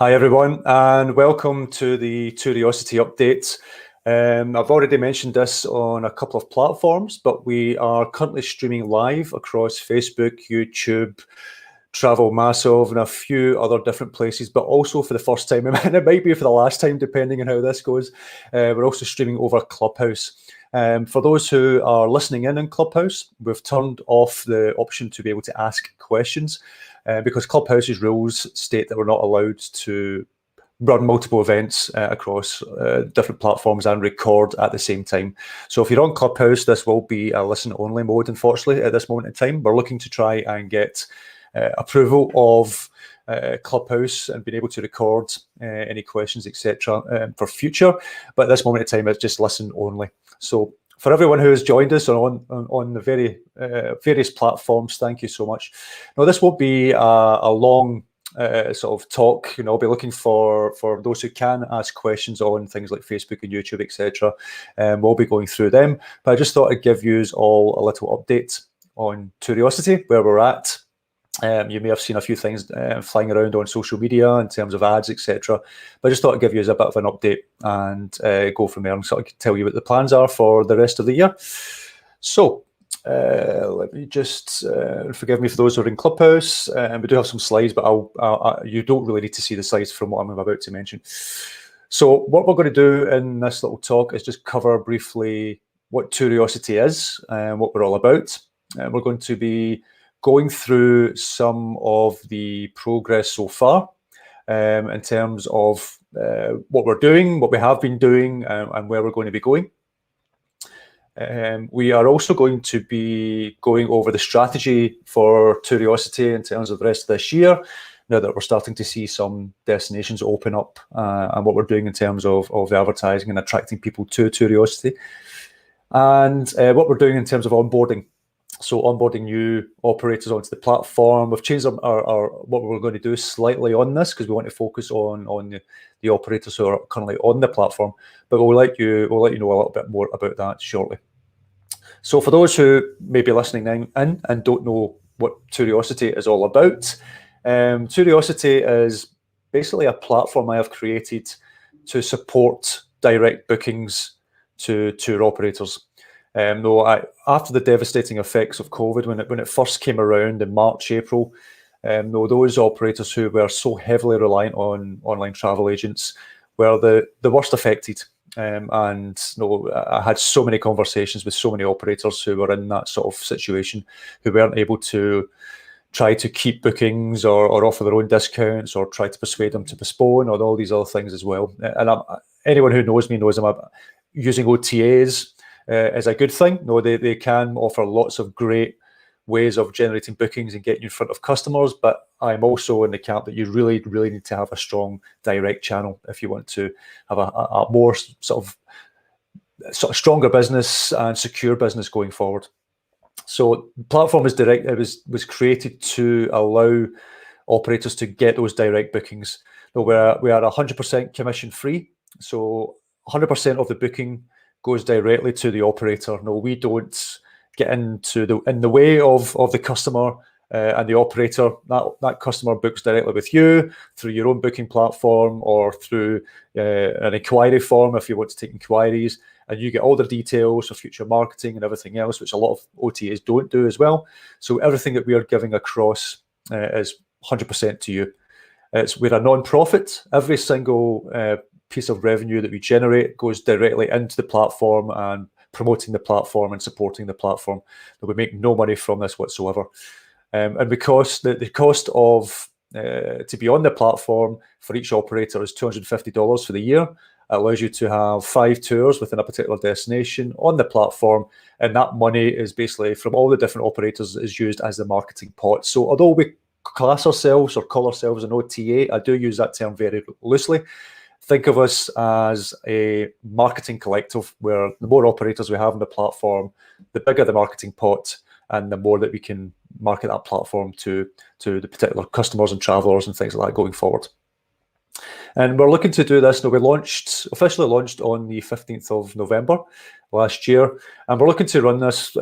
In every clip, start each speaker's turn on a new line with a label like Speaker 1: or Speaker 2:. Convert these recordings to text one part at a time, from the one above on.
Speaker 1: Hi everyone, and welcome to the Touriosity update. I've already mentioned this on a couple of platforms, but we are currently streaming live across Facebook, YouTube, Travel Massive, and a few other different places, but also for the first time, and it might be for the last time, depending on how this goes. We're also streaming over Clubhouse. For those who are listening in Clubhouse, we've turned off the option to be able to ask questions because Clubhouse's rules state that we're not allowed to run multiple events across different platforms and record at the same time. So if you're on Clubhouse, this will be a listen-only mode, unfortunately, at this moment in time. We're looking to try and get approval of Clubhouse and being able to record any questions, etc., for future. But at this moment in time, it's just listen only. So for everyone who has joined us on the various platforms, thank you so much. Now, this won't be a long sort of talk. I'll be looking for those who can ask questions on things like Facebook and YouTube, etc. We'll be going through them. But I just thought I'd give you all a little update on Touriosity, where we're at. You may have seen a few things flying around on social media in terms of ads, etc. But I just thought I'd give you a bit of an update and go from there and sort of tell you what the plans are for the rest of the year. So let me just forgive me for those who are in Clubhouse. We do have some slides, but you don't really need to see the slides from what I'm about to mention. So what we're going to do in this little talk is just cover briefly what Touriosity is and what we're all about. We're going to be going through some of the progress so far in terms of what we're doing, what we have been doing, and where we're going to be going. We are also going to be going over the strategy for Touriosity in terms of the rest of this year, now that we're starting to see some destinations open up, and what we're doing in terms of the advertising and attracting people to Touriosity, and what we're doing in terms of onboarding. So onboarding new operators onto the platform. We've changed our what we're going to do slightly on this because we want to focus on the operators who are currently on the platform. But we'll let you know a little bit more about that shortly. So for those who may be listening in and don't know what Touriosity is all about, Touriosity is basically a platform I have created to support direct bookings to tour operators. After the devastating effects of COVID, when it first came around in March, April, those operators who were so heavily reliant on online travel agents were the worst affected. I had so many conversations with so many operators who were in that sort of situation, who weren't able to try to keep bookings or offer their own discounts or try to persuade them to postpone or all these other things as well. And anyone who knows me knows I'm using OTAs is a good thing. They can offer lots of great ways of generating bookings and getting in front of customers, but I'm also in the camp that you really, really need to have a strong direct channel if you want to have a more sort of stronger business and secure business going forward. So the platform is direct. It was created to allow operators to get those direct bookings. We are 100% commission free, so 100% of the booking goes directly to the operator. No, we don't get in the way of the customer and the operator. That customer books directly with you through your own booking platform or through an inquiry form if you want to take inquiries, and you get all the details for future marketing and everything else, which a lot of OTAs don't do as well. So everything that we are giving across is 100% to you. We're a non-profit. Every single piece of revenue that we generate goes directly into the platform and promoting the platform and supporting the platform. We make no money from this whatsoever. And because the cost of to be on the platform for each operator is $250 for the year, it allows you to have 5 tours within a particular destination on the platform, and that money is basically from all the different operators is used as the marketing pot. So although we class ourselves or call ourselves an OTA, I do use that term very loosely. Think of us as a marketing collective where the more operators we have on the platform, the bigger the marketing pot and the more that we can market that platform to the particular customers and travelers and things like that going forward. And we're looking to do this. Now, we officially launched on the 15th of November last year, and we're looking to run this.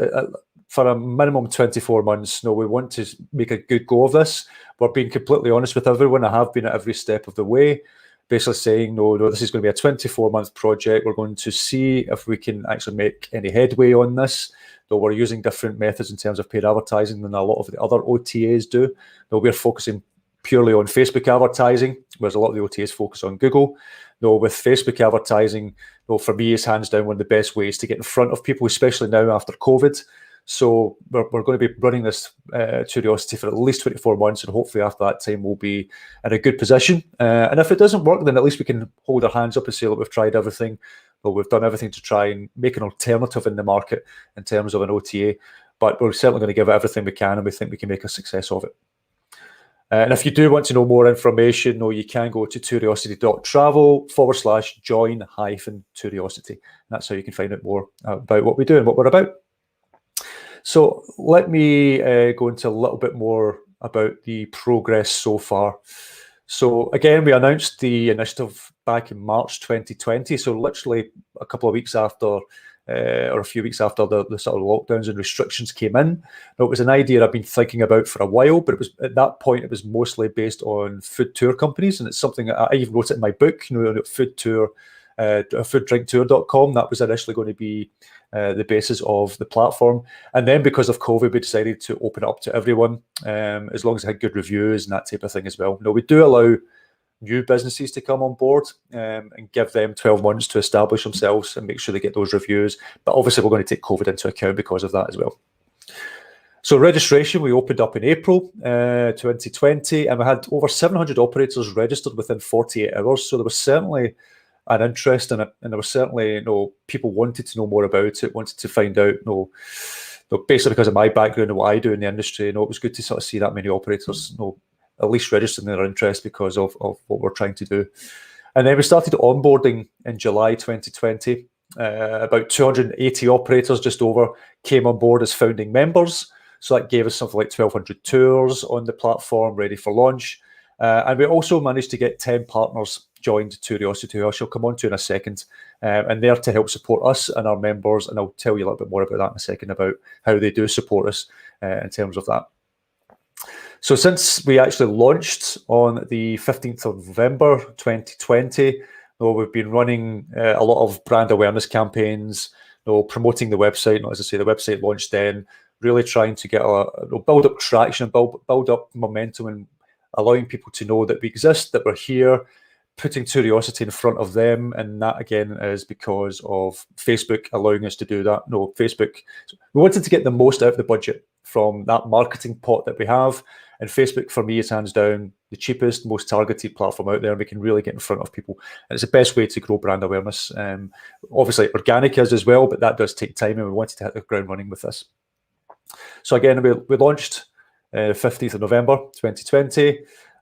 Speaker 1: for a minimum 24 months. No, we want to make a good go of this. We're being completely honest with everyone. I have been at every step of the way, basically saying, no, this is going to be a 24-month project. We're going to see if we can actually make any headway on this. Though we're using different methods in terms of paid advertising than a lot of the other OTAs do. Though we're focusing purely on Facebook advertising, whereas a lot of the OTAs focus on Google. Though with Facebook advertising, though for me, is hands down one of the best ways to get in front of people, especially now after COVID. So we're going to be running this Touriosity for at least 24 months, and hopefully after that time we'll be in a good position. And if it doesn't work, then at least we can hold our hands up and say, look, we've tried everything. Well, we've done everything to try and make an alternative in the market in terms of an OTA, but we're certainly going to give it everything we can, and we think we can make a success of it. And if you do want to know more information, you can go to touriosity.travel/join-Touriosity. That's how you can find out more about what we do and what we're about. So let me go into a little bit more about the progress so far. So again, we announced the initiative back in March 2020. So literally a couple of weeks after, or a few weeks after the sort of lockdowns and restrictions came in. Now, it was an idea I've been thinking about for a while, but it was at that point it was mostly based on food tour companies, and it's something I even wrote it in my book. fooddrinktour.com. That was initially going to be the basis of the platform, and then because of COVID, we decided to open it up to everyone, as long as it had good reviews and that type of thing as well. Now, we do allow new businesses to come on board and give them 12 months to establish themselves and make sure they get those reviews. But obviously, we're going to take COVID into account because of that as well. So registration, we opened up in April 2020, and we had over 700 operators registered within 48 hours. So there was certainly an interest in it, and there was certainly people wanted to know more about it, wanted to find out. Basically because of my background and what I do in the industry, it was good to sort of see that many operators at least registering their interest because of what we're trying to do. And then we started onboarding in July 2020. About 280 operators, just over, came on board as founding members. So that gave us something like 1,200 tours on the platform ready for launch. And we also managed to get 10 partners joined Touriosity, who I shall come on to in a second. And they're to help support us and our members. And I'll tell you a little bit more about that in a second, about how they do support us in terms of that. So since we actually launched on the 15th of November 2020, we've been running a lot of brand awareness campaigns, promoting the website. As I say, the website launched then, really trying to get build up traction, build up momentum, and allowing people to know that we exist, that we're here, putting Touriosity in front of them. And that again is because of Facebook allowing us to do that. Facebook, we wanted to get the most out of the budget from that marketing pot that we have. And Facebook, for me, is hands down the cheapest, most targeted platform out there. We can really get in front of people. And it's the best way to grow brand awareness. Obviously, organic is as well, but that does take time, and we wanted to hit the ground running with this. So again, we launched 15th of November 2020.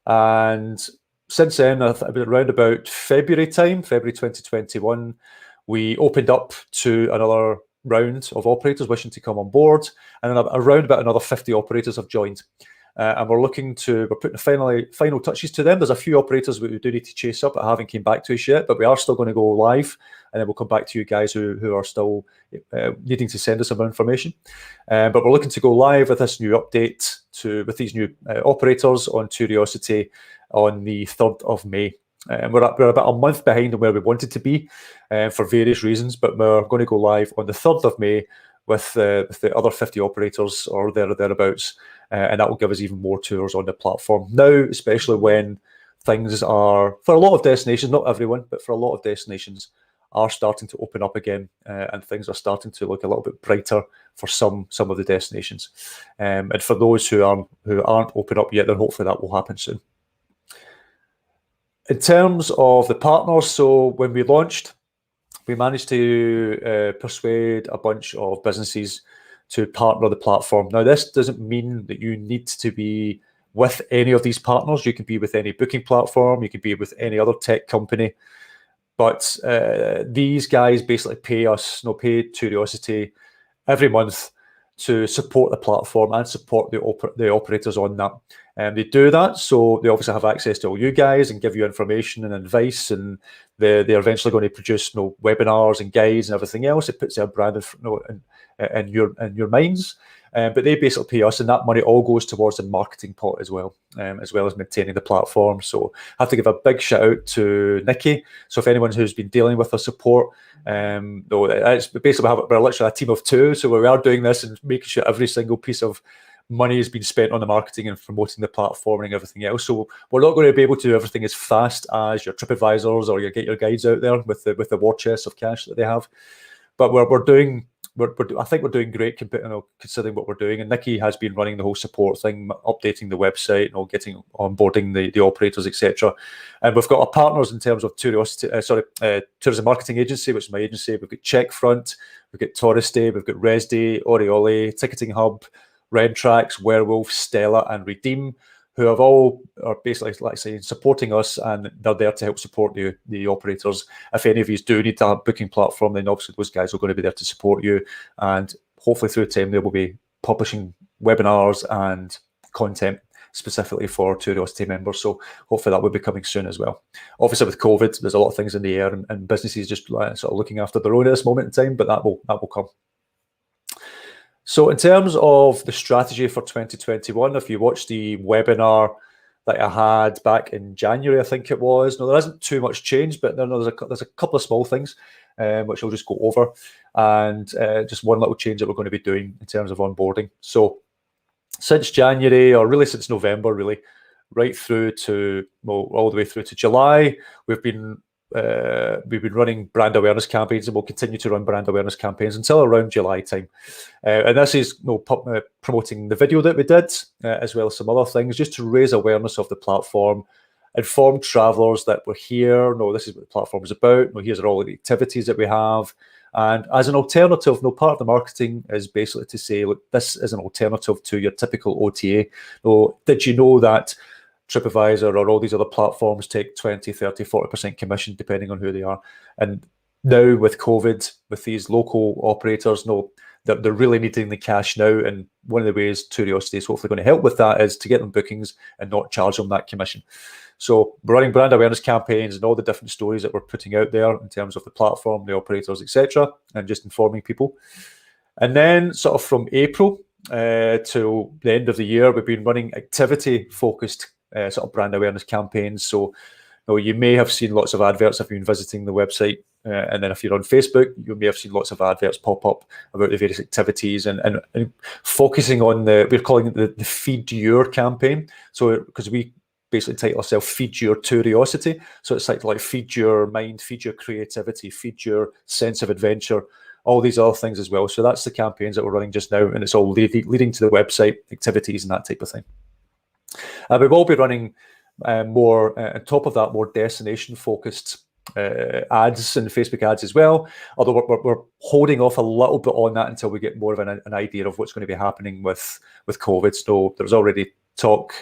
Speaker 1: And since then, around about February 2021, we opened up to another round of operators wishing to come on board. And then around about another 50 operators have joined. And we're putting the final touches to them. There's a few operators we do need to chase up that haven't came back to us yet, but we are still going to go live, and then we'll come back to you guys who are still needing to send us some information. But we're looking to go live with this new update with these new operators on Touriosity on the 3rd of May. We're about a month behind on where we wanted to be for various reasons, but we're going to go live on the 3rd of May with the other 50 operators or thereabouts. And that will give us even more tours on the platform now, especially when things are, for a lot of destinations, not everyone, but for a lot of destinations, are starting to open up again, and things are starting to look a little bit brighter for some of the destinations. And for those who aren't open up yet, then hopefully that will happen soon. In terms of the partners, so when we launched, we managed to persuade a bunch of businesses to partner the platform. Now, this doesn't mean that you need to be with any of these partners. You can be with any booking platform, you can be with any other tech company, but these guys basically pay us, pay Touriosity every month to support the platform and support the operators on that. And they do that, so they obviously have access to all you guys and give you information and advice, and they're eventually going to produce webinars and guides and everything else. It puts their brand in your minds. But they basically pay us, and that money all goes towards the marketing pot as well as maintaining the platform. So I have to give a big shout out to Nikki. So if anyone who's been dealing with our support, though it's basically we're literally a team of two, so we are doing this and making sure every single piece of money has been spent on the marketing and promoting the platform and everything else. So we're not going to be able to do everything as fast as your TripAdvisors or you get your guides out there with the war chest of cash that they have. But I think we're doing great, considering what we're doing. And Nikki has been running the whole support thing, updating the website, getting onboarding the operators, etc. And we've got our partners in terms of Tourism Marketing Agency, which is my agency. We've got Checkfront, we've got Touriosity, we've got Resdy, Orioli, Ticketing Hub, Rentrax, Werewolf, Stella, and Redeem, who are basically, like I say, supporting us, and they're there to help support the operators. If any of you do need a booking platform, then obviously those guys are going to be there to support you, and hopefully through time they will be publishing webinars and content specifically for Touriosity members. So hopefully that will be coming soon as well. Obviously with COVID, there's a lot of things in the air, and businesses just sort of looking after their own at this moment in time, but that will come. So in terms of the strategy for 2021, if you watched the webinar that I had back in January, I think it was, there isn't too much change, but there's a couple of small things which I'll just go over, and just one little change that we're going to be doing in terms of onboarding. So since January, or really since November, really, right through to, all the way through to July, we've been running brand awareness campaigns, and we'll continue to run brand awareness campaigns until around July time. And this is promoting the video that we did, as well as some other things, just to raise awareness of the platform, inform travellers that we're here. This is what the platform is about. Here's all the activities that we have. And as an alternative, part of the marketing is basically to say, look, this is an alternative to your typical OTA. Did you know that TripAdvisor or all these other platforms take 20, 30, 40% commission depending on who they are? And now with COVID, with these local operators, they're really needing the cash now. And one of the ways Touriosity is hopefully going to help with that is to get them bookings and not charge them that commission. So we're running brand awareness campaigns and all the different stories that we're putting out there in terms of the platform, the operators, etc., and just informing people. And then sort of from April to the end of the year, we've been running activity-focused sort of brand awareness campaigns. So you may have seen lots of adverts if you've been visiting the website, and then if you're on Facebook, you may have seen lots of adverts pop up about the various activities, and focusing on we're calling it the Feed Your campaign. So because we basically title ourselves Feed Your Touriosity, so it's like feed your mind, feed your creativity, feed your sense of adventure, all these other things as well. So that's the campaigns that we're running just now, and it's all leading to the website activities and that type of thing. We will be running more, on top of that, more destination-focused ads and Facebook ads as well, although we're holding off a little bit on that until we get more of an idea of what's going to be happening with COVID. So there's already talk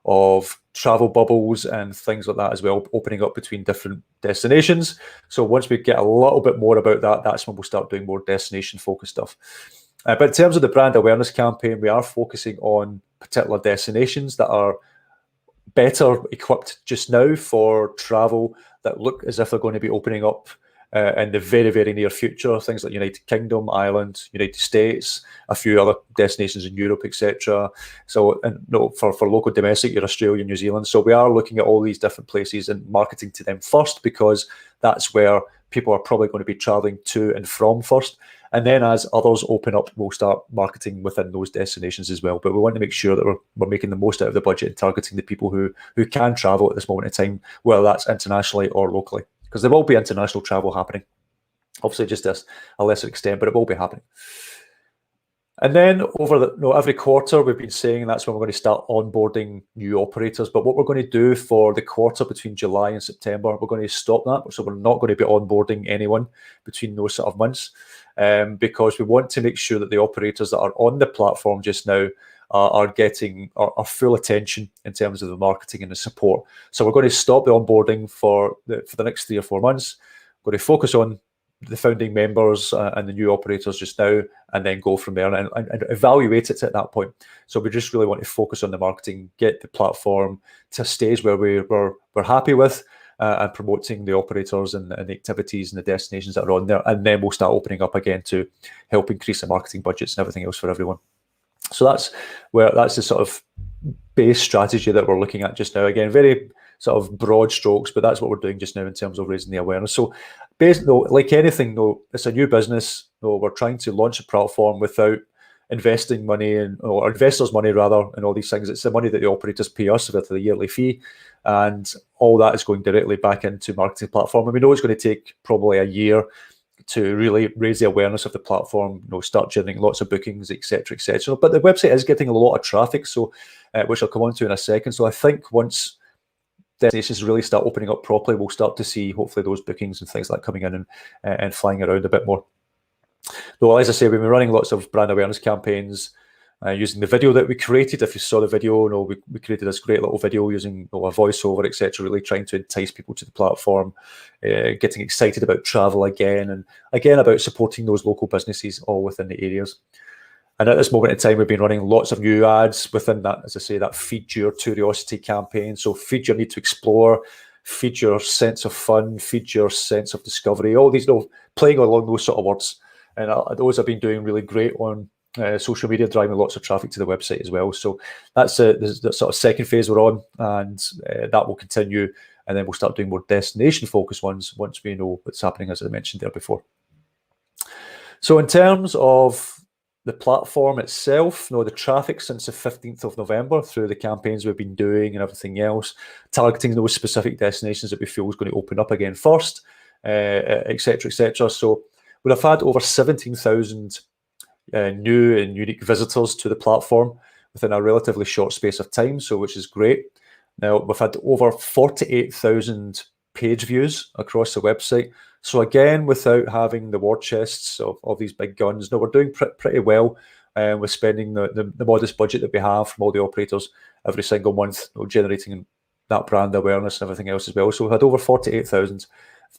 Speaker 1: of travel bubbles and things like that as well, opening up between different destinations. So once we get a little bit more about that, that's when we'll start doing more destination-focused stuff. But in terms of the brand awareness campaign, we are focusing on particular destinations that are better equipped just now for travel, that look as if they're going to be opening up in the very, very near future. Things like United Kingdom, Ireland, United States, a few other destinations in Europe, etc. So, and for local domestic, you're Australia, New Zealand. So we are looking at all these different places and marketing to them first, because that's where people are probably going to be traveling to and from first. And then as others open up, we'll start marketing within those destinations as well. But we want to make sure that we're making the most out of the budget and targeting the people who can travel at this moment in time, whether that's internationally or locally. Because there will be international travel happening. Obviously just to a lesser extent, but it will be happening. And then over every quarter, we've been saying that's when we're going to start onboarding new operators. But what we're going to do for the quarter between July and September, we're going to stop that. So we're not going to be onboarding anyone between those sort of months, because we want to make sure that the operators that are on the platform just now are getting our full attention in terms of the marketing and the support. So we're going to stop the onboarding for the next 3 or 4 months. We're going to focus on the founding members and the new operators just now, and then go from there and evaluate it at that point. So we just really want to focus on the marketing, get the platform to a stage where we're happy with, and promoting the operators and the activities and the destinations that are on there. And then we'll start opening up again to help increase the marketing budgets and everything else for everyone. So that's the sort of base strategy that we're looking at just now. Again, very sort of broad strokes, but that's what we're doing just now in terms of raising the awareness. So like anything, it's a new business. We're trying to launch a platform without investing money or investors' money rather, and all these things. It's the money that the operators pay us with the yearly fee, and all that is going directly back into marketing platform. And we know it's going to take probably a year to really raise the awareness of the platform, start generating lots of bookings, etc., etc. But the website is getting a lot of traffic, so which I'll come on to in a second. So I think once destinations really start opening up properly, we'll start to see hopefully those bookings and things like coming in and flying around a bit more. Though, as I say, we've been running lots of brand awareness campaigns using the video that we created. If you saw the video, we created this great little video using a voiceover, etc., really trying to entice people to the platform, getting excited about travel again, and again about supporting those local businesses all within the areas. And at this moment in time, we've been running lots of new ads within that, as I say, that Feed Your Touriosity campaign. So feed your need to explore, feed your sense of fun, feed your sense of discovery, all these, playing along those sort of words. And those have been doing really great on social media, driving lots of traffic to the website as well. So that's the sort of second phase we're on, and that will continue. And then we'll start doing more destination-focused ones once we know what's happening, as I mentioned there before. So in terms of the platform itself, the traffic since the 15th of November through the campaigns we've been doing and everything else, targeting those specific destinations that we feel is going to open up again first, etc., etc. So we'll have had over 17,000 new and unique visitors to the platform within a relatively short space of time, so which is great. Now, we've had over 48,000 page views across the website. So again, without having the war chests of these big guns, we're doing pretty well with spending the modest budget that we have from all the operators every single month, generating that brand awareness and everything else as well. So we've had over 48,000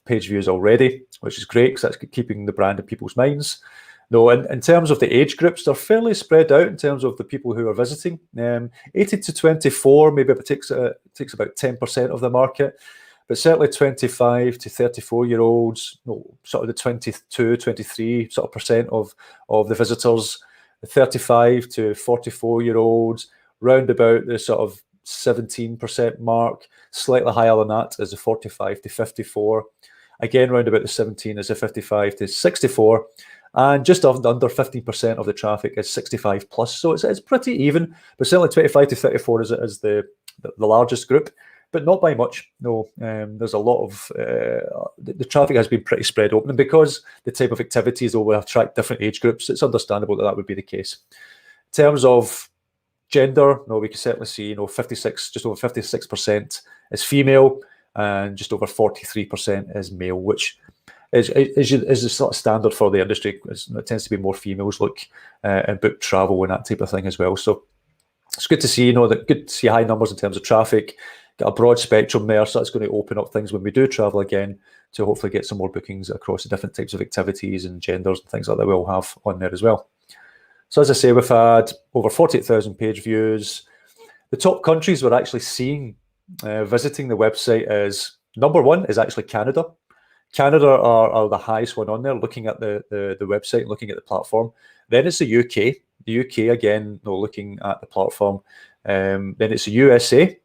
Speaker 1: page views already, which is great because that's keeping the brand in people's minds. In terms of the age groups, they're fairly spread out in terms of the people who are visiting. 18 to 24, maybe it takes about 10% of the market. But certainly 25 to 34-year-olds, sort of the 22, 23 sort of percent of the visitors, the 35 to 44-year-olds, round about the sort of 17% mark, slightly higher than that is the 45 to 54. Again, round about the 17 is the 55 to 64. And just under 15% of the traffic is 65 plus. So it's pretty even, but certainly 25 to 34 is the largest group. But not by much. There's a lot of the traffic has been pretty spread open, and because the type of activities will attract different age groups, it's understandable that would be the case. In terms of gender, we can certainly see, just over 56% is female, and just over 43% is male, which is the sort of standard for the industry. It tends to be more females look and book travel and that type of thing as well. So it's good to see, good to see high numbers in terms of traffic. Got a broad spectrum there, so that's going to open up things when we do travel again to hopefully get some more bookings across the different types of activities and genders and things like that we'll have on there as well. So as I say, we've had over 48,000 page views. The top countries we're actually seeing visiting the website is, number one is actually Canada. Canada are the highest one on there, looking at the website, looking at the platform. Then it's the UK. The UK, again, looking at the platform. Then it's the USA.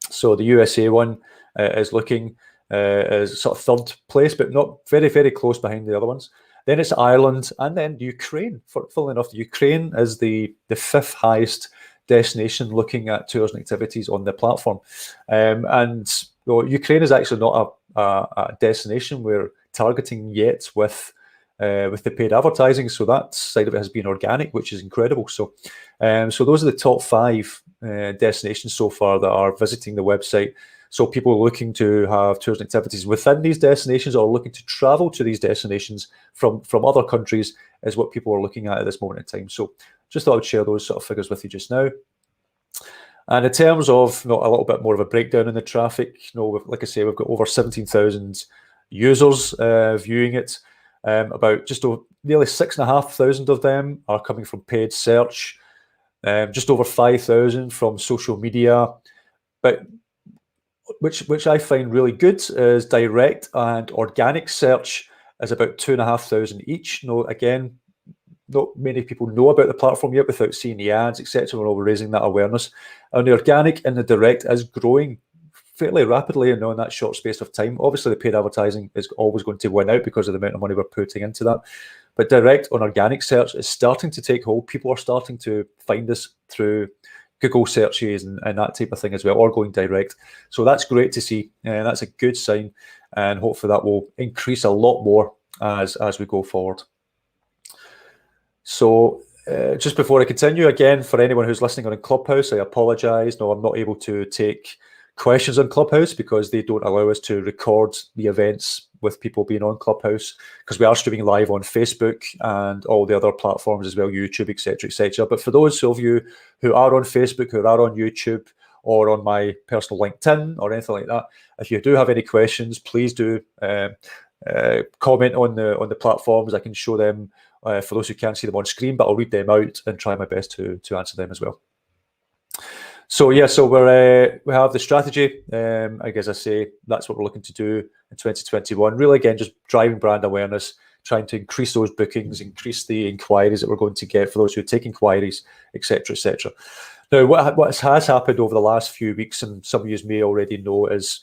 Speaker 1: So the USA one is looking as sort of third place, but not very, very close behind the other ones. Then it's Ireland, and then Ukraine. Funnily enough, Ukraine is the fifth highest destination looking at tours and activities on the platform. And Ukraine is actually not a destination we're targeting yet with the paid advertising. So that side of it has been organic, which is incredible. So those are the top 5 destinations so far that are visiting the website. So people looking to have tours and activities within these destinations or looking to travel to these destinations from other countries is what people are looking at this moment in time. So just thought I'd share those sort of figures with you just now. And in terms of a little bit more of a breakdown in the traffic, like I say, we've got over 17,000 users viewing it. About just over nearly 6,500 of them are coming from paid search. Just over 5,000 from social media. But which I find really good, is direct and organic search is about 2,500 each. Again, not many people know about the platform yet without seeing the ads, etc. We're all raising that awareness. And the organic and the direct is growing fairly rapidly in that short space of time. Obviously, the paid advertising is always going to win out because of the amount of money we're putting into that. But direct on organic search is starting to take hold. People are starting to find us through Google searches and that type of thing as well, or going direct. So that's great to see, and that's a good sign. And hopefully that will increase a lot more as we go forward. So just before I continue, again, for anyone who's listening on Clubhouse, I apologise. No, I'm not able to take questions on Clubhouse because they don't allow us to record the events with people being on Clubhouse, because we are streaming live on Facebook and all the other platforms as well, YouTube, etc., etc. But for those of you who are on Facebook, who are on YouTube, or on my personal LinkedIn or anything like that, if you do have any questions, please do comment on the platforms. I can show them for those who can't see them on screen, but I'll read them out and try my best to answer them as well. So yeah, so we have the strategy. I guess I say that's what we're looking to do in 2021. Really, again, just driving brand awareness, trying to increase those bookings, increase the inquiries that we're going to get for those who take inquiries, etc., etc. Now, what has happened over the last few weeks, and some of you may already know, is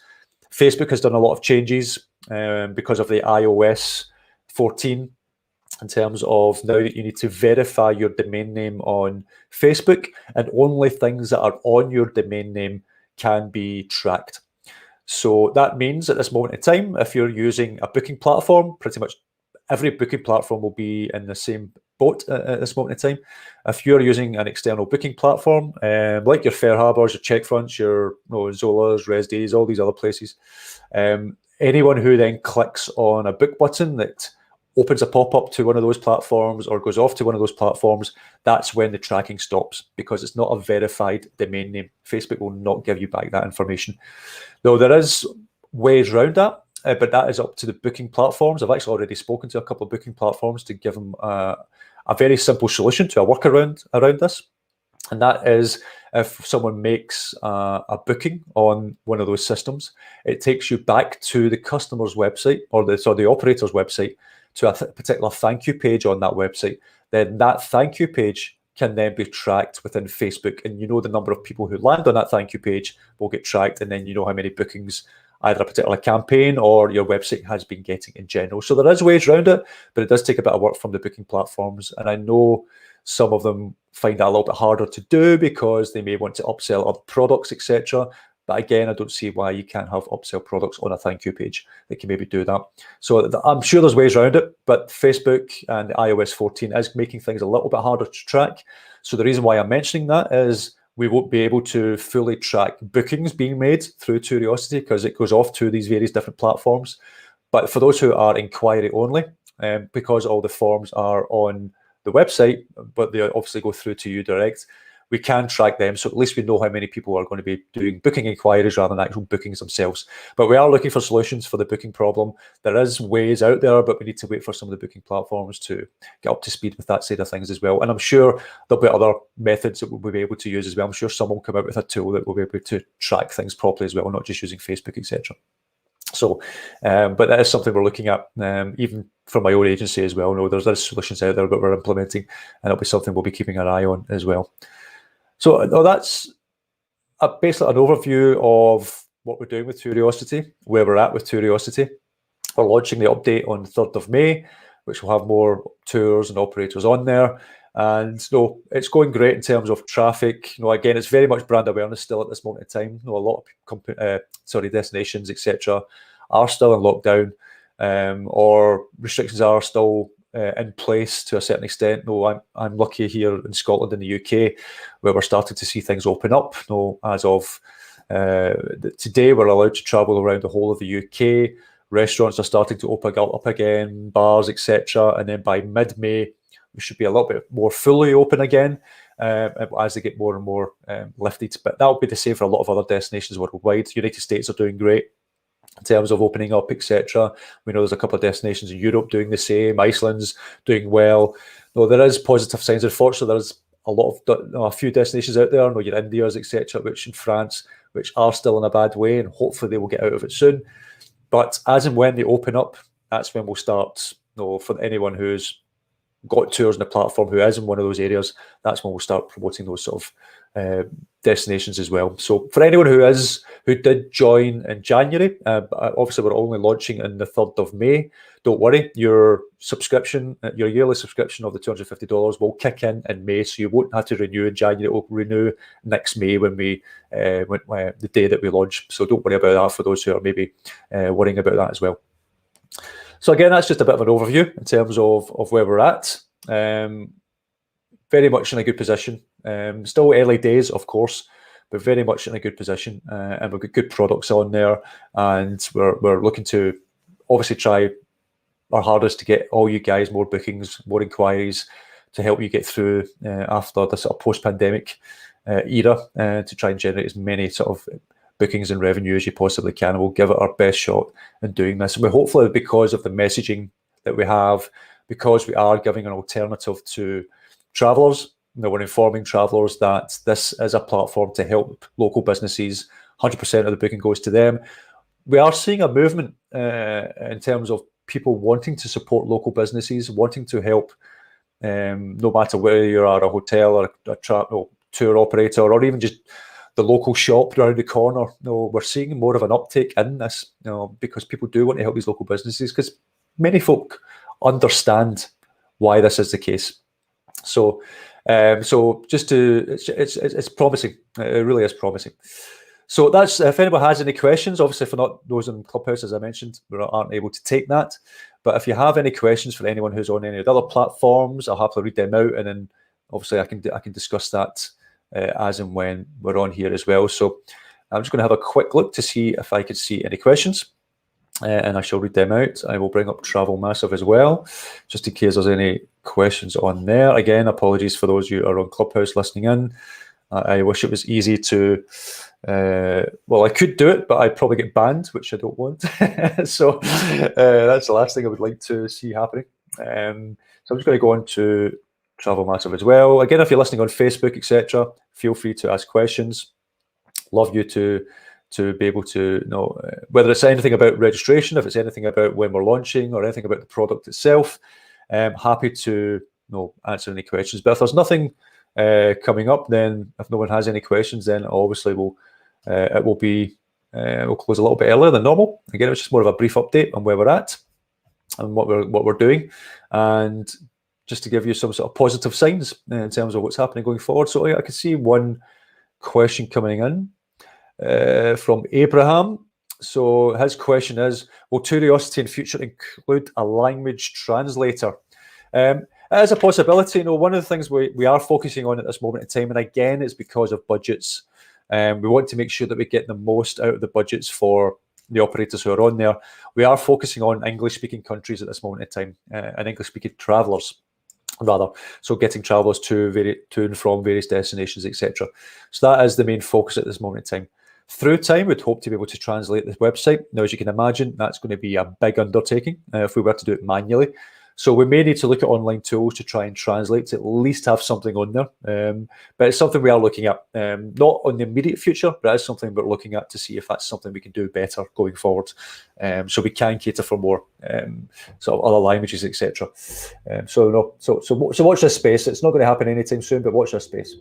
Speaker 1: Facebook has done a lot of changes because of the iOS 14. In terms of now that you need to verify your domain name on Facebook, and only things that are on your domain name can be tracked. So that means at this moment in time, if you're using a booking platform, pretty much every booking platform will be in the same boat at this moment in time. If you're using an external booking platform, like your Fair Harbors, your Checkfronts, your Zolas, Resdays, all these other places, anyone who then clicks on a book button that opens a pop-up to one of those platforms or goes off to one of those platforms, that's when the tracking stops, because it's not a verified domain name. Facebook will not give you back that information. Though there is ways around that, but that is up to the booking platforms. I've actually already spoken to a couple of booking platforms to give them a very simple solution to a workaround around this. And that is, if someone makes a booking on one of those systems, it takes you back to the customer's website, or the operator's website, to a particular thank you page on that website. Then that thank you page can then be tracked within Facebook, and the number of people who land on that thank you page will get tracked, and then how many bookings either a particular campaign or your website has been getting in general. So there is ways around it, but it does take a bit of work from the booking platforms, and I know some of them find that a little bit harder to do because they may want to upsell other products, etc. But again, I don't see why you can't have upsell products on a thank you page that can maybe do that. So I'm sure there's ways around it, but Facebook and the iOS 14 is making things a little bit harder to track. So the reason why I'm mentioning that is we won't be able to fully track bookings being made through Touriosity because it goes off to these various different platforms. But for those who are inquiry only, because all the forms are on the website, but they obviously go through to you direct, we can track them, so at least we know how many people are going to be doing booking inquiries rather than actual bookings themselves. But we are looking for solutions for the booking problem. There is ways out there, but we need to wait for some of the booking platforms to get up to speed with that side of things as well. And I'm sure there'll be other methods that we'll be able to use as well. I'm sure someone will come out with a tool that will be able to track things properly as well, not just using Facebook, etc. So, but that is something we're looking at, even from my own agency as well. No, there's solutions out there that we're implementing, and it'll be something we'll be keeping an eye on as well. So that's basically an overview of what we're doing with Touriosity, where we're at with Touriosity. We're launching the update on the 3rd of May, which will have more tours and operators on there. And it's going great in terms of traffic. Again, it's very much brand awareness still at this moment in time. A lot of destinations, etc., are still in lockdown, or restrictions are still in place to a certain extent. I'm lucky here in Scotland and the UK, where we're starting to see things open up. As of today, we're allowed to travel around the whole of the UK. Restaurants are starting to open up again, bars, etc. And then by mid-May, we should be a little bit more fully open again as they get more and more lifted. But that will be the same for a lot of other destinations worldwide. The United States are doing great in terms of opening up, etc. We know there's a couple of destinations in Europe doing the same. Iceland's doing well. There is positive signs. Unfortunately, there's a few destinations out there. Your India's, etc., which in France which are still in a bad way, and hopefully they will get out of it soon. But as and when they open up, that's when we'll start, for anyone who's got tours on the platform who is in one of those areas, that's when we'll start promoting those sort of destinations as well. So for anyone who did join in January, obviously we're only launching on the 3rd of May. Don't worry, your yearly subscription of the $250 will kick in May, so you won't have to renew in January. It will renew next May when the day that we launch. So don't worry about that for those who are maybe worrying about that as well. So again, that's just a bit of an overview in terms of where we're at. Very much in a good position. Still early days, of course, but very much in a good position. And we've got good products on there, and we're looking to obviously try our hardest to get all you guys more bookings, more inquiries, to help you get through after the sort of post-pandemic era, to try and generate as many sort of bookings and revenue as you possibly can. We'll give it our best shot in doing this. And we hopefully, because of the messaging that we have, because we are giving an alternative to travellers, we're informing travellers that this is a platform to help local businesses. 100% of the booking goes to them. We are seeing a movement in terms of people wanting to support local businesses, wanting to help, no matter whether you're at a hotel or a tour operator, or even just the local shop around the corner. We're seeing more of an uptake in this, because people do want to help these local businesses, because many folk understand why this is the case. So, it's promising. It really is promising. So that's, if anyone has any questions, obviously for not those in Clubhouse, as I mentioned, we aren't able to take that. But if you have any questions for anyone who's on any of the other platforms, I'll happily read them out, and then obviously I can discuss that as and when we're on here as well. So I'm just going to have a quick look to see if I can see any questions, and I shall read them out. I will bring up Travel Massive as well, just in case there's any questions on there. Again, apologies for those who are on Clubhouse listening in. I wish it was easy to, well, I could do it, but I'd probably get banned, which I don't want. So that's the last thing I would like to see happening. So I'm just going to go on to Travel Massive as well. Again, if you're listening on Facebook, etc., feel free to ask questions. Love you to be able to know whether it's anything about registration, if it's anything about when we're launching, or anything about the product itself. Happy to answer any questions. But if there's nothing coming up, then if no one has any questions, then obviously we'll close a little bit earlier than normal. Again, it's just more of a brief update on where we're at and what we're doing, and just to give you some sort of positive signs in terms of what's happening going forward. So I can see one question coming in from Abraham. So his question is, will Touriosity in future include a language translator? It is a possibility. One of the things we are focusing on at this moment in time, and again, it's because of budgets. We want to make sure that we get the most out of the budgets for the operators who are on there. We are focusing on English-speaking countries at this moment in time, and English-speaking travellers, rather. So getting travellers to and from various destinations, etc. So that is the main focus at this moment in time. Through time, we'd hope to be able to translate the website. Now, as you can imagine, that's going to be a big undertaking if we were to do it manually. So we may need to look at online tools to try and translate, to at least have something on there. But it's something we are looking at, not on the immediate future, but it's something we're looking at to see if that's something we can do better going forward. So we can cater for more sort of other languages, etc. So watch this space. It's not going to happen anytime soon, but watch this space.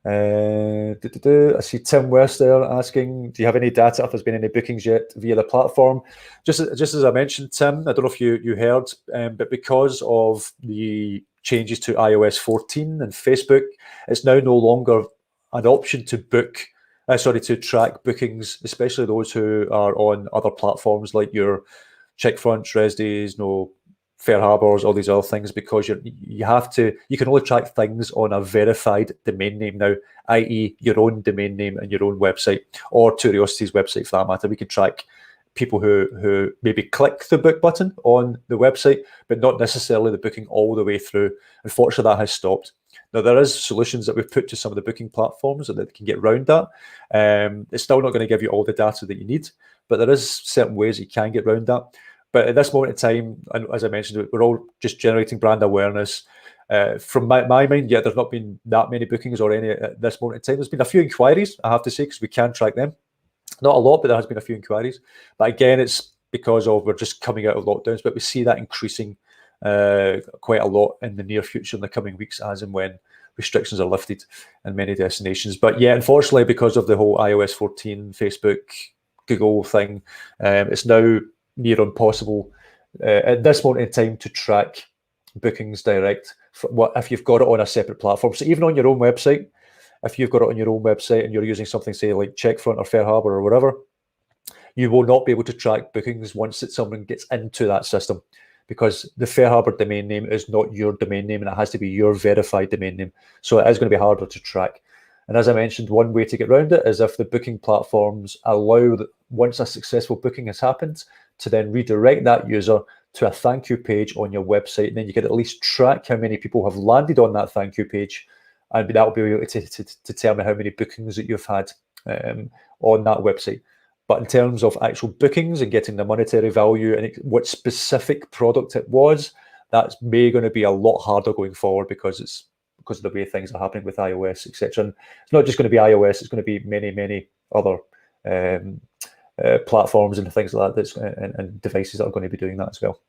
Speaker 1: I see Tim West there asking, do you have any data if there's been any bookings yet via the platform? Just as I mentioned, Tim, I don't know if you heard, but because of the changes to iOS 14 and Facebook, it's now no longer an option to to track bookings, especially those who are on other platforms like your Checkfront, Resdays, Fair Harbors, all these other things, because you can only track things on a verified domain name now, i.e. your own domain name and your own website, or Touriosity's website for that matter. We can track people who maybe click the book button on the website, but not necessarily the booking all the way through. Unfortunately, that has stopped. Now, there is solutions that we've put to some of the booking platforms that can get around that. It's still not going to give you all the data that you need, but there is certain ways you can get around that. But at this moment in time, and as I mentioned, we're all just generating brand awareness. From my mind, yeah, there's not been that many bookings or any at this moment in time. There's been a few inquiries, I have to say, because we can track them. Not a lot, but there has been a few inquiries. But again, it's because of we're just coming out of lockdowns, but we see that increasing quite a lot in the near future, in the coming weeks, as and when restrictions are lifted in many destinations. But yeah, unfortunately, because of the whole iOS 14, Facebook, Google thing, it's now near impossible at this moment in time to track bookings direct if you've got it on a separate platform. So even on your own website, if you've got it on your own website and you're using something, say, like Checkfront or FareHarbor or whatever, you will not be able to track bookings once someone gets into that system, because the FareHarbor domain name is not your domain name, and it has to be your verified domain name. So it is going to be harder to track. And as I mentioned, one way to get around it is if the booking platforms allow that once a successful booking has happened, to then redirect that user to a thank you page on your website, and then you can at least track how many people have landed on that thank you page, and that will be able to tell me how many bookings that you've had on that website. But in terms of actual bookings and getting the monetary value and what specific product it was, that's going to be a lot harder going forward, because of the way things are happening with iOS, etc. And it's not just going to be iOS; it's going to be many other platforms and things like that, and devices that are going to be doing that as well.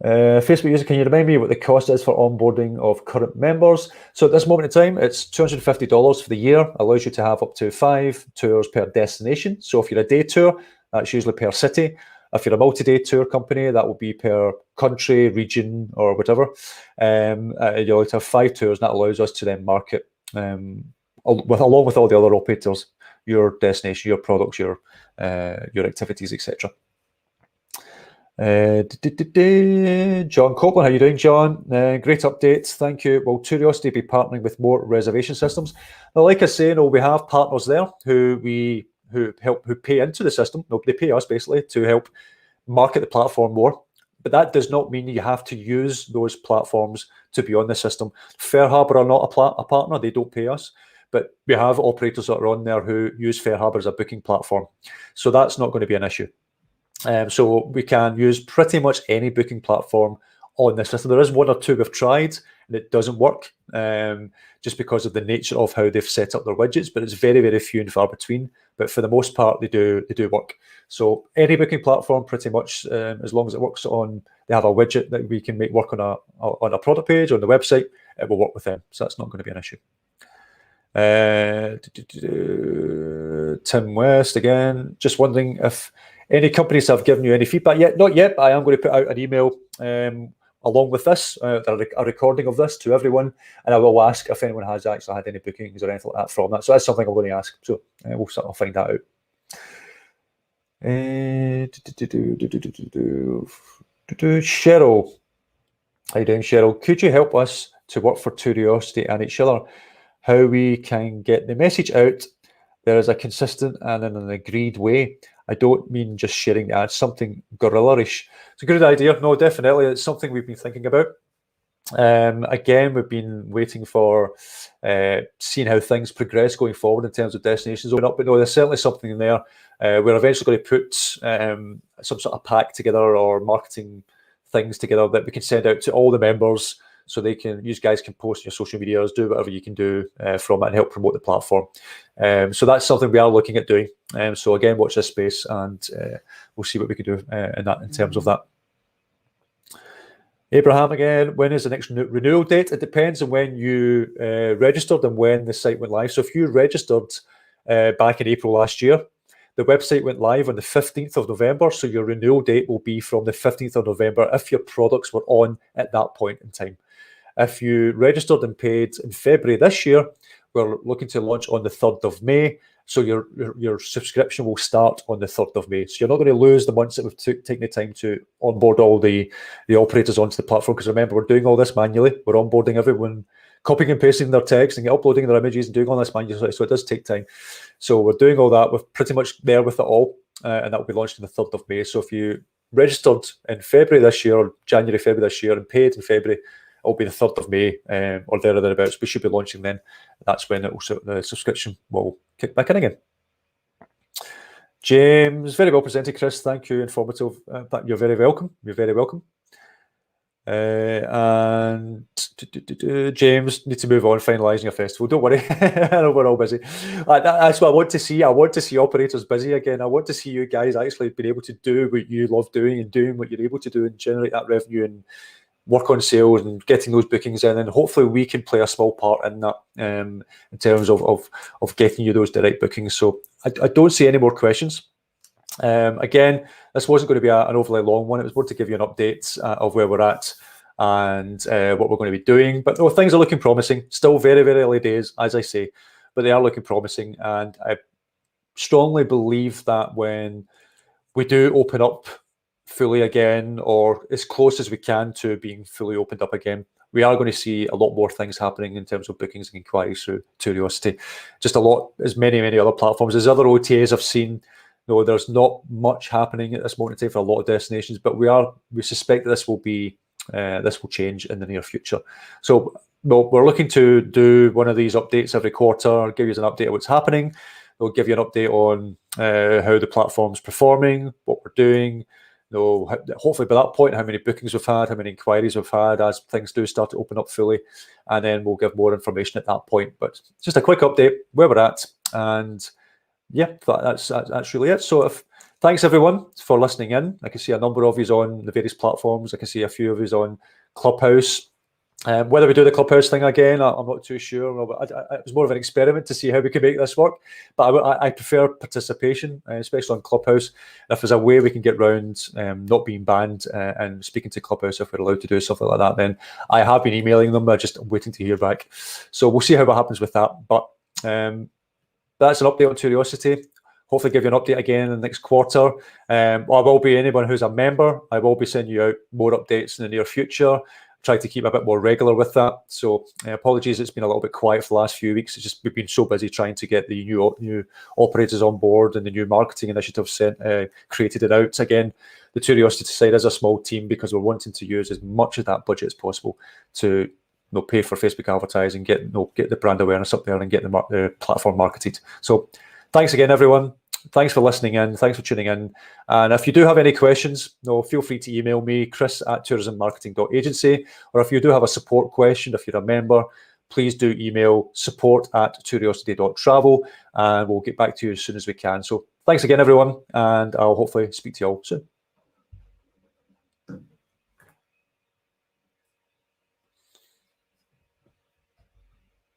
Speaker 1: Facebook user, can you remind me what the cost is for onboarding of current members? So at this moment in time, it's $250 for the year. Allows you to have up to 5 tours per destination. So if you're a day tour, that's usually per city. If you're a multi-day tour company, that will be per country, region, or whatever. You'll have 5 tours, and that allows us to then market, along with all the other operators, your destination, your products, your activities, etc. John Copeland, how are you doing, John? Great updates, thank you. Will Touriosity be partnering with more reservation systems? Now, like I say, we have partners there who pay into the system. They pay us basically to help market the platform more. But that does not mean you have to use those platforms to be on the system. FareHarbor are not a partner; they don't pay us. But we have operators that are on there who use FareHarbor as a booking platform, so that's not going to be an issue. So we can use pretty much any booking platform on this system. There is one or two we've tried and it doesn't work, just because of the nature of how they've set up their widgets, but it's very few and far between. But for the most part, they do work. So any booking platform, pretty much, as long as it works they have a widget that we can make work on a product page on the website, it will work with them. So that's not going to be an issue. Tim West again, just wondering if any companies have given you any feedback yet. Not yet, but I am going to put out an email along with this, a recording of this to everyone, and I will ask if anyone has actually had any bookings or anything like that from that. So that's something I'm going to ask. So we'll sort of find that out. Cheryl, how you doing, Cheryl? Could you help us to work for Touriosity and each other? How we can get the message out there is a consistent and in an agreed way. I don't mean just sharing the ads, something guerrilla-ish. It's a good idea. No, definitely. It's something we've been thinking about. Again, we've been waiting for seeing how things progress going forward in terms of destinations open up. But no, there's certainly something in there. We're eventually going to put some sort of pack together or marketing things together that we can send out to all the members, so you guys can post your social medias, do whatever you can do from it and help promote the platform. So that's something we are looking at doing. So again, watch this space, and we'll see what we can do in terms of that. Abraham again, when is the next renewal date? It depends on when you registered and when the site went live. So if you registered back in April last year, the website went live on the 15th of November. So your renewal date will be from the 15th of November if your products were on at that point in time. If you registered and paid in February this year, we're looking to launch on the 3rd of May. So your subscription will start on the 3rd of May. So you're not going to lose the months that we've taken the time to onboard all the operators onto the platform. Because remember, we're doing all this manually. We're onboarding everyone, copying and pasting their text and uploading their images and doing all this manually. So it does take time. So we're doing all that. We're pretty much there with it all. And that will be launched on the 3rd of May. So if you registered in February this year or January, February this year and paid in February, it'll be the 3rd of May or there or thereabouts. We should be launching then. That's when the subscription will kick back in again. James, very well presented, Chris. Thank you. Informative. You're very welcome. You're very welcome. And James, need to move on, finalising your festival. Don't worry, I know we're all busy. That's what I want to see. I want to see operators busy again. I want to see you guys actually being able to do what you love doing and doing what you're able to do and generate that revenue and work on sales and getting those bookings in. And hopefully we can play a small part in that in terms of getting you those direct bookings. So I don't see any more questions. Again, this wasn't going to be an overly long one. It was more to give you an update of where we're at and what we're going to be doing. But no, things are looking promising. Still very, very early days, as I say, but they are looking promising. And I strongly believe that when we do open up fully again, or as close as we can to being fully opened up again, we are going to see a lot more things happening in terms of bookings and inquiries through Touriosity. Just a lot, as many other platforms. As other OTAs I've seen, no, there's not much happening at this moment in time for a lot of destinations, but we suspect that this will change in the near future. So we're looking to do one of these updates every quarter, give you an update of what's happening. We'll give you an update on how the platform's performing, what we're doing. Hopefully by that point, how many bookings we've had, how many inquiries we've had as things do start to open up fully, and then we'll give more information at that point. But just a quick update where we're at, and yeah, that's really it. So thanks everyone for listening in. I can see a number of you on the various platforms. I can see a few of you on Clubhouse. Whether we do the Clubhouse thing again, I'm not too sure. It was more of an experiment to see how we could make this work. But I prefer participation, especially on Clubhouse. If there's a way we can get round not being banned and speaking to Clubhouse, if we're allowed to do something like that, then I have been emailing them. I'm just waiting to hear back. So we'll see how what happens with that. But that's an update on Touriosity. Hopefully give you an update again in the next quarter. I will be, anyone who's a member, I will be sending you out more updates in the near future. Try to keep a bit more regular with that. So apologies, it's been a little bit quiet for the last few weeks. It's just we've been so busy trying to get the new operators on board and the new marketing initiatives created and out. Again, the Touriosity side is a small team because we're wanting to use as much of that budget as possible to pay for Facebook advertising, get the brand awareness up there and get the platform marketed. So thanks again, everyone. Thanks for listening in. Thanks for tuning in. And if you do have any questions, feel free to email me, chris@tourismmarketing.agency. Or if you do have a support question, if you're a member, please do email support@touriosity.travel and we'll get back to you as soon as we can. So thanks again, everyone. And I'll hopefully speak to you all soon.